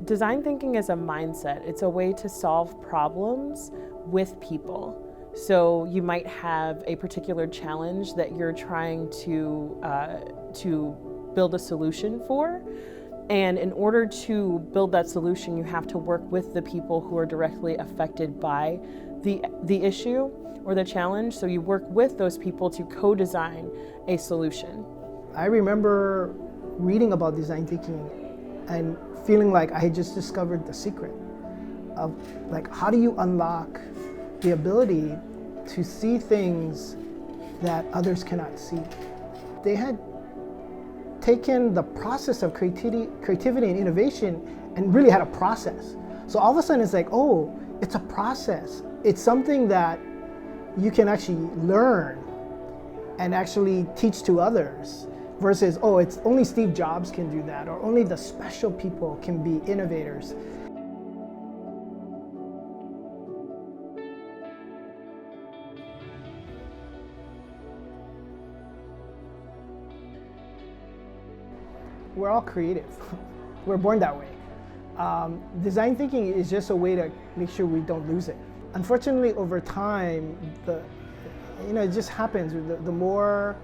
Design thinking is a mindset. It's a way to solve problems with people. So you might have a particular challenge that you're trying to build a solution for. And in order to build that solution, you have to work with the people who are directly affected by the issue or the challenge. So you work with those people to co-design a solution. I remember reading about design thinking and feeling like I had just discovered the secret of like, how do you unlock the ability to see things that others cannot see? They had taken the process of creativity and innovation and really had a process. So all of a sudden it's like, oh, it's a process. It's something that you can actually learn and actually teach to others versus, oh, it's only Steve Jobs can do that, or only the special people can be innovators. We're all creative. We're born that way. Design thinking is just a way to make sure we don't lose it. Unfortunately, over time, it just happens. The more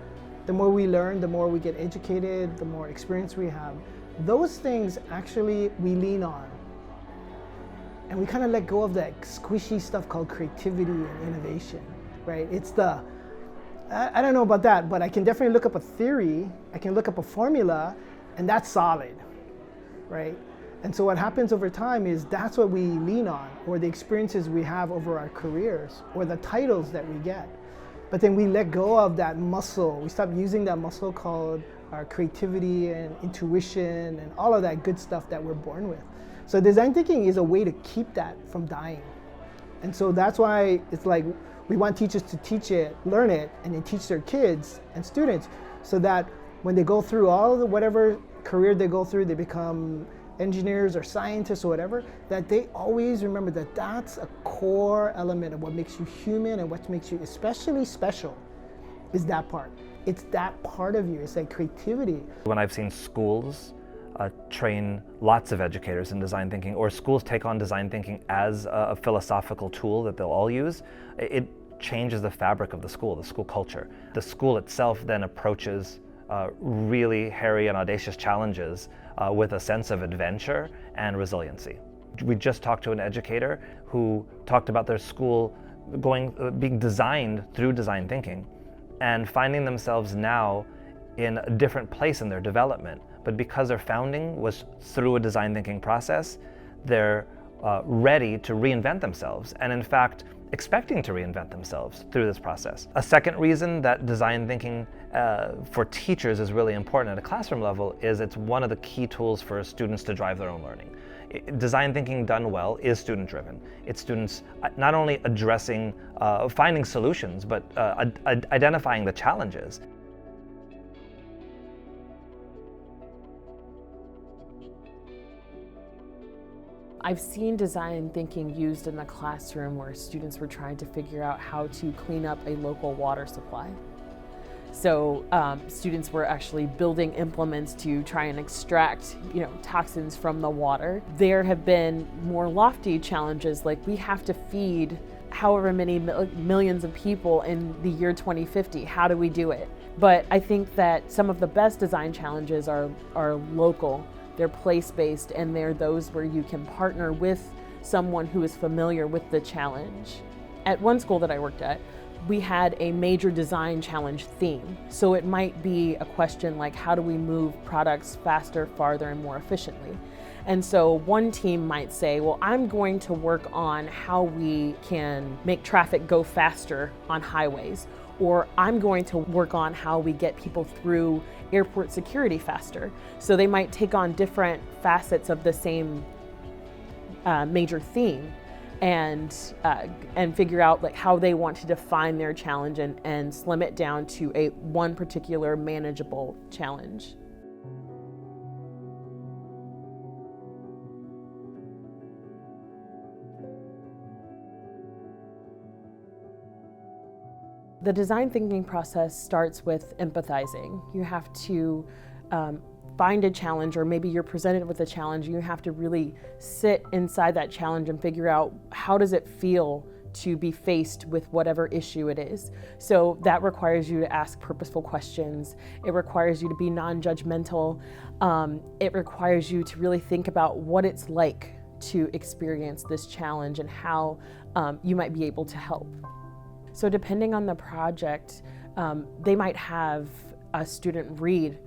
we learn, the more we get educated, the more experience we have. Those things actually we lean on. And we kind of let go of that squishy stuff called creativity and innovation, right? I don't know about that, but I can definitely look up a theory, I can look up a formula, and that's solid, right? And so what happens over time is that's what we lean on, or the experiences we have over our careers, or the titles that we get. But then we let go of that muscle. We stop using that muscle called our creativity and intuition and all of that good stuff that we're born with. So design thinking is a way to keep that from dying. And so that's why it's like we want teachers to teach it, learn it, and then teach their kids and students so that when they go through all the whatever career they go through, they become engineers or scientists or whatever, that they always remember that that's a core element of what makes you human and what makes you especially special is that part. It's that part of you. It's like creativity. When I've seen schools train lots of educators in design thinking, or schools take on design thinking as a philosophical tool that they'll all use, it changes the fabric of the school culture. The school itself then approaches really hairy and audacious challenges with a sense of adventure and resiliency. We just talked to an educator who talked about their school being designed through design thinking and finding themselves now in a different place in their development. But because their founding was through a design thinking process, they're ready to reinvent themselves, and in fact, expecting to reinvent themselves through this process. A second reason that design thinking for teachers is really important at a classroom level is it's one of the key tools for students to drive their own learning. Design thinking done well is student driven. It's students not only addressing, finding solutions, but identifying the challenges. I've seen design thinking used in the classroom where students were trying to figure out how to clean up a local water supply. So students were actually building implements to try and extract, toxins from the water. There have been more lofty challenges, like we have to feed however many millions of people in the year 2050. How do we do it? But I think that some of the best design challenges are local. They're place-based, and they're those where you can partner with someone who is familiar with the challenge. At one school that I worked at, we had a major design challenge theme. So it might be a question like, how do we move products faster, farther, and more efficiently? And so one team might say, well, I'm going to work on how we can make traffic go faster on highways, or I'm going to work on how we get people through airport security faster. So they might take on different facets of the same major theme and figure out like how they want to define their challenge and slim it down to one particular manageable challenge. The design thinking process starts with empathizing. You have to find a challenge, or maybe you're presented with a challenge, you have to really sit inside that challenge and figure out, how does it feel to be faced with whatever issue it is? So that requires you to ask purposeful questions. It requires you to be non-judgmental. It requires you to really think about what it's like to experience this challenge and how you might be able to help. So depending on the project, they might have a student read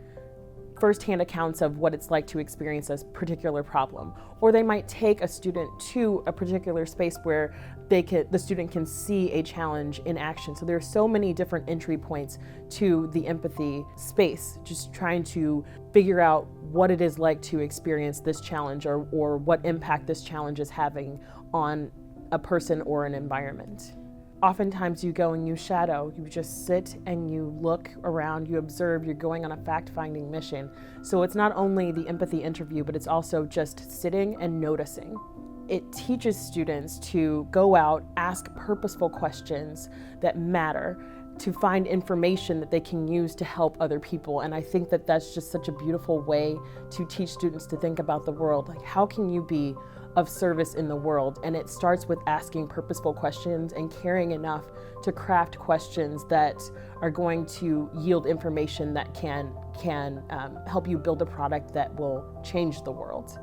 firsthand accounts of what it's like to experience a particular problem. Or they might take a student to a particular space where the student can see a challenge in action. So there are so many different entry points to the empathy space, just trying to figure out what it is like to experience this challenge, or what impact this challenge is having on a person or an environment. Oftentimes you go and you shadow, you just sit and you look around, you observe, you're going on a fact-finding mission. So it's not only the empathy interview, but it's also just sitting and noticing. It teaches students to go out, ask purposeful questions that matter, to find information that they can use to help other people. And I think that that's just such a beautiful way to teach students to think about the world. Like, how can you be of service in the world? And it starts with asking purposeful questions and caring enough to craft questions that are going to yield information that can help you build a product that will change the world.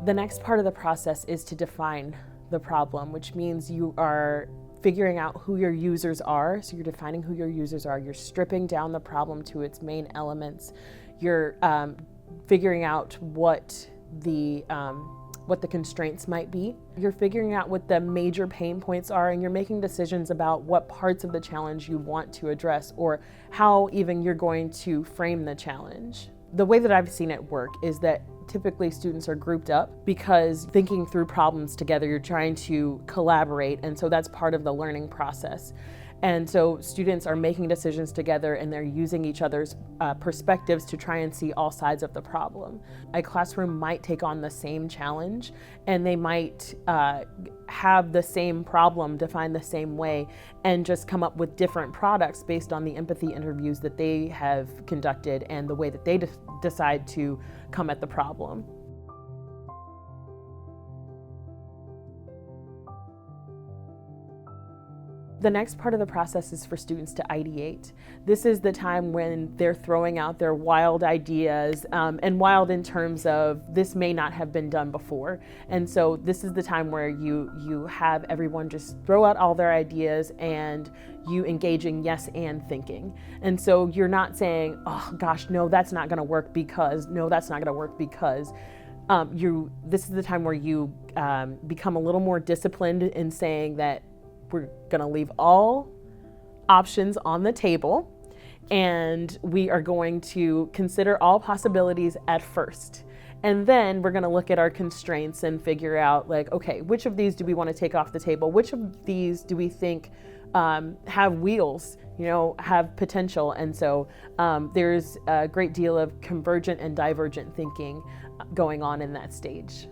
The next part of the process is to define the problem, which means you are figuring out who your users are. So you're defining who your users are. You're stripping down the problem to its main elements. You're figuring out what the constraints might be. You're figuring out what the major pain points are, and you're making decisions about what parts of the challenge you want to address, or how even you're going to frame the challenge. The way that I've seen it work is that typically students are grouped up, because thinking through problems together, you're trying to collaborate, and so that's part of the learning process. And so students are making decisions together, and they're using each other's perspectives to try and see all sides of the problem. A classroom might take on the same challenge, and they might have the same problem defined the same way, and just come up with different products based on the empathy interviews that they have conducted and the way that they decide to come at the problem. The next part of the process is for students to ideate. This is the time when they're throwing out their wild ideas, and wild in terms of this may not have been done before. And so this is the time where you have everyone just throw out all their ideas, and you engage in yes and thinking. And so you're not saying, oh gosh, no, that's not gonna work because, no, that's not gonna work because. This is the time where you become a little more disciplined in saying that we're gonna leave all options on the table, and we are going to consider all possibilities at first. And then we're gonna look at our constraints and figure out, like, okay, which of these do we wanna take off the table? Which of these do we think have wheels, have potential? And so there's a great deal of convergent and divergent thinking going on in that stage.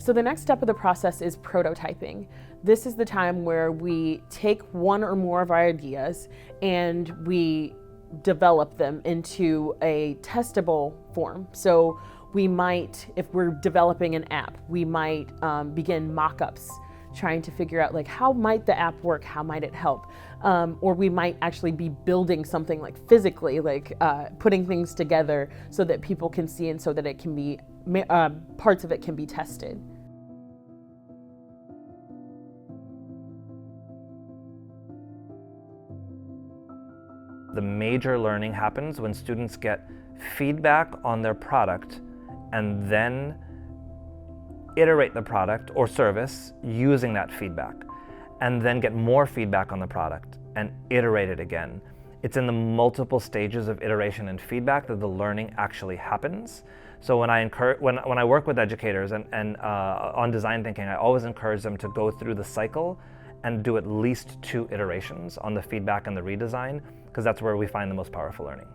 So the next step of the process is prototyping. This is the time where we take one or more of our ideas and we develop them into a testable form. So we might, if we're developing an app, we might begin mock-ups, trying to figure out, like, how might the app work? How might it help? Or we might actually be building something, like physically, like putting things together so that people can see, and so that it can be, parts of it can be tested. The major learning happens when students get feedback on their product and then iterate the product or service using that feedback, and then get more feedback on the product and iterate it again. It's in the multiple stages of iteration and feedback that the learning actually happens. So when I work with educators and on design thinking, I always encourage them to go through the cycle and do at least 2 iterations on the feedback and the redesign, because that's where we find the most powerful learning.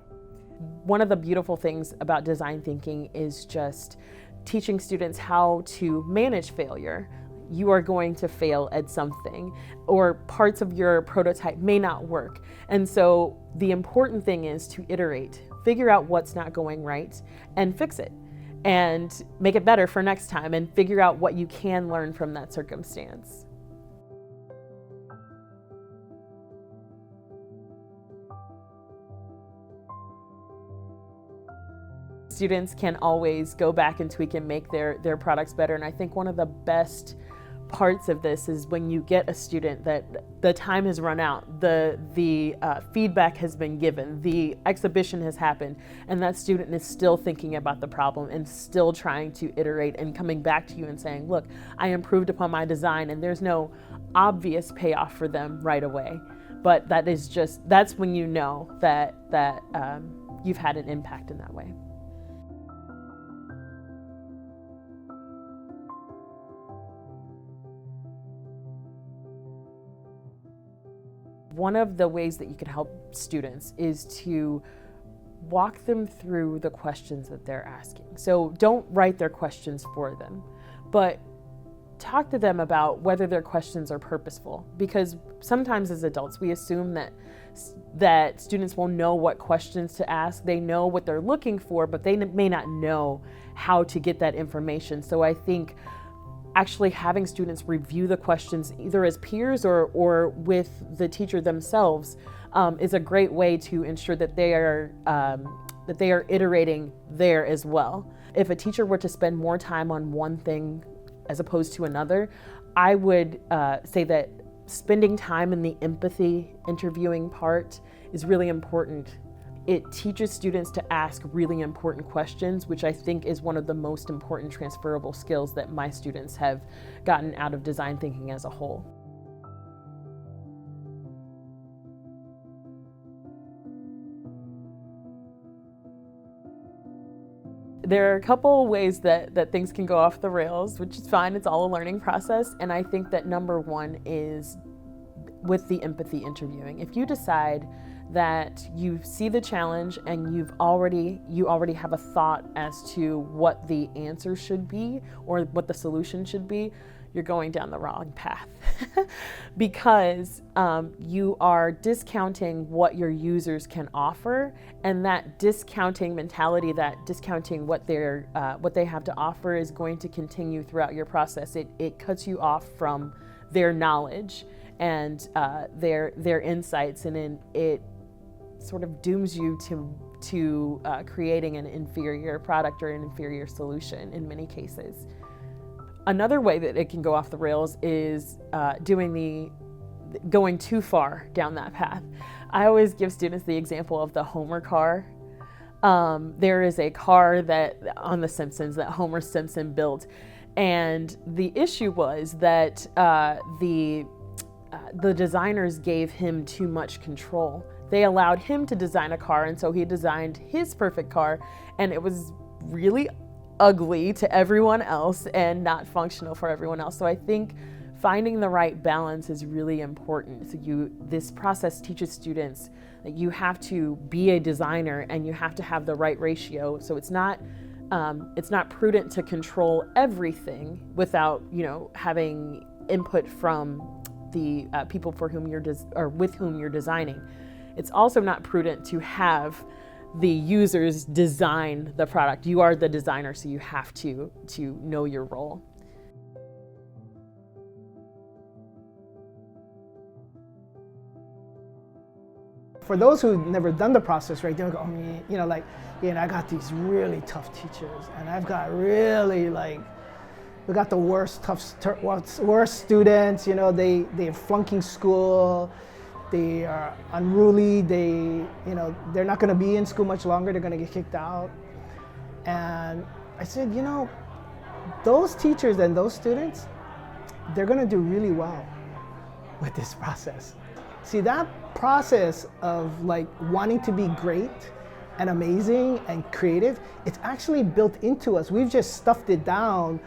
One of the beautiful things about design thinking is just teaching students how to manage failure. You are going to fail at something, or parts of your prototype may not work. And so the important thing is to iterate, figure out what's not going right, and fix it, and make it better for next time, and figure out what you can learn from that circumstance. Students can always go back and tweak and make their products better. And I think one of the best parts of this is when you get a student that the time has run out, the feedback has been given, the exhibition has happened, and that student is still thinking about the problem and still trying to iterate and coming back to you and saying, look, I improved upon my design, and there's no obvious payoff for them right away. But that's when you know that you've had an impact in that way. One of the ways that you can help students is to walk them through the questions that they're asking. So don't write their questions for them, but talk to them about whether their questions are purposeful. Because sometimes as adults, we assume that students will know what questions to ask. They know what they're looking for, but they may not know how to get that information. So I think actually having students review the questions either as peers or with the teacher themselves is a great way to ensure that they are iterating there as well. If a teacher were to spend more time on one thing as opposed to another, I would say that spending time in the empathy interviewing part is really important. It teaches students to ask really important questions, which I think is one of the most important transferable skills that my students have gotten out of design thinking as a whole. There are a couple ways that things can go off the rails, which is fine, it's all a learning process. And I think that number one is with the empathy interviewing. If you decide that you see the challenge and you already have a thought as to what the answer should be or what the solution should be, you're going down the wrong path because you are discounting what your users can offer, and that discounting mentality, that discounting what they have to offer is going to continue throughout your process. It cuts you off from their knowledge and their insights, and then it sort of dooms you to creating an inferior product or an inferior solution in many cases. Another way that it can go off the rails is going too far down that path. I always give students the example of the Homer car. There is a car that on The Simpsons that Homer Simpson built, and the issue was that the designers gave him too much control. They allowed him to design a car, and so he designed his perfect car, and it was really ugly to everyone else and not functional for everyone else. So I think finding the right balance is really important. So this process teaches students that you have to be a designer and you have to have the right ratio. So it's not prudent to control everything without having input from the people for whom with whom you're designing. It's also not prudent to have the users design the product. You are the designer, so you have to know your role. For those who've never done the process, right, they'll go, I got these really tough teachers, and I've got really we got the worst students. They're flunking school. They are unruly, they're not gonna be in school much longer, they're gonna get kicked out. And I said, those teachers and those students, they're gonna do really well with this process. See, that process of wanting to be great and amazing and creative, it's actually built into us. We've just stuffed it down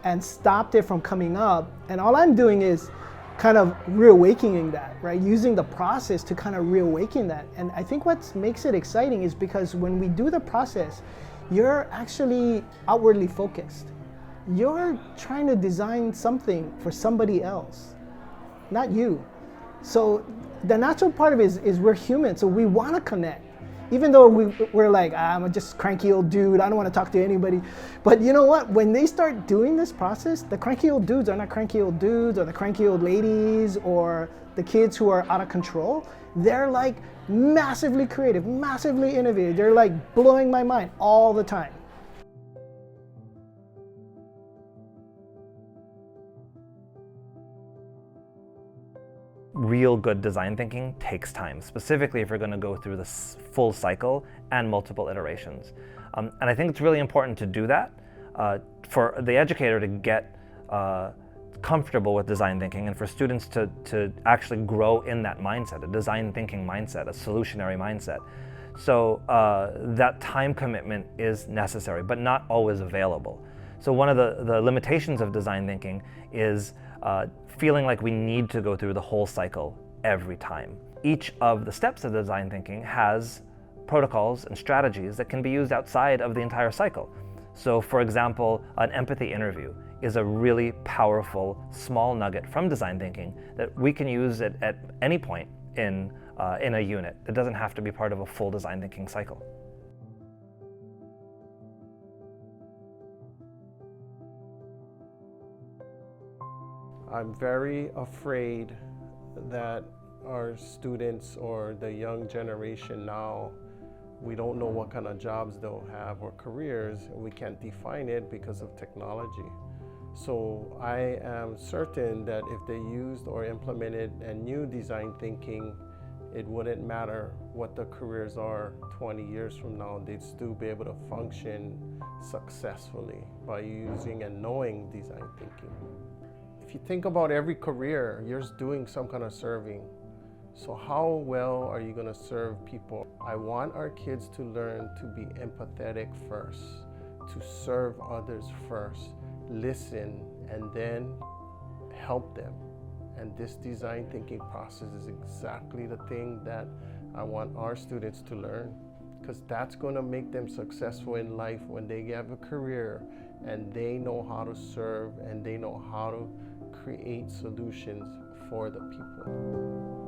and stopped it from coming up. And all I'm doing is kind of reawakening that, right? Using the process to kind of reawaken that. And I think what makes it exciting is because when we do the process, you're actually outwardly focused. You're trying to design something for somebody else, not you. So the natural part of it is we're human, so we want to connect. Even though we're like, I'm just cranky old dude, I don't want to talk to anybody. But you know what? When they start doing this process, the cranky old dudes are not cranky old dudes or the cranky old ladies or the kids who are out of control. They're like massively creative, massively innovative. They're like blowing my mind all the time. Real good design thinking takes time, specifically if you're going to go through this full cycle and multiple iterations. And I think it's really important to do that for the educator to get comfortable with design thinking and for students to actually grow in that mindset, a design thinking mindset, a solutionary mindset. So that time commitment is necessary, but not always available. So one of the limitations of design thinking is feeling like we need to go through the whole cycle every time. Each of the steps of design thinking has protocols and strategies that can be used outside of the entire cycle. So for example, an empathy interview is a really powerful small nugget from design thinking that we can use at any point in a unit. It doesn't have to be part of a full design thinking cycle. I'm very afraid that our students or the young generation now, we don't know what kind of jobs they'll have or careers, and we can't define it because of technology. So I am certain that if they used or implemented a new design thinking, it wouldn't matter what the careers are 20 years from now, they'd still be able to function successfully by using and knowing design thinking. If you think about every career, you're doing some kind of serving. So how well are you going to serve people? I want our kids to learn to be empathetic first, to serve others first, listen, and then help them. And this design thinking process is exactly the thing that I want our students to learn, because that's going to make them successful in life when they have a career and they know how to serve and they know how to create solutions for the people.